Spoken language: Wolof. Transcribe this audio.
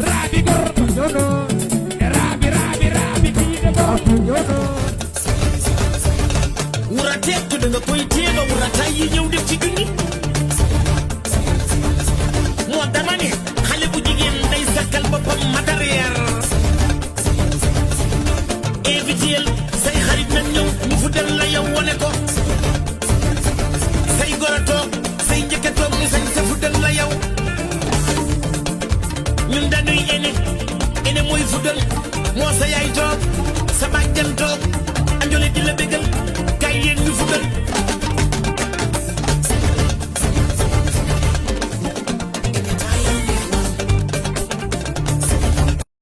Rabi gor rabi kii de wura teeku da nga koy téema wura tay yi ñëw def ci junni moo dama ne xale bu jigéen day sakkal boppam matériel inviteel say xarit nag ñëw ñu fuddal la yow wone ko say gor a toog say njëkk a toog ñu sañ sa fuddal la yow ñun dañuy ene mooy fuddal moo sa yaay toog sa bàjjan toog anjole di la bégal kay yéen ñu fuddal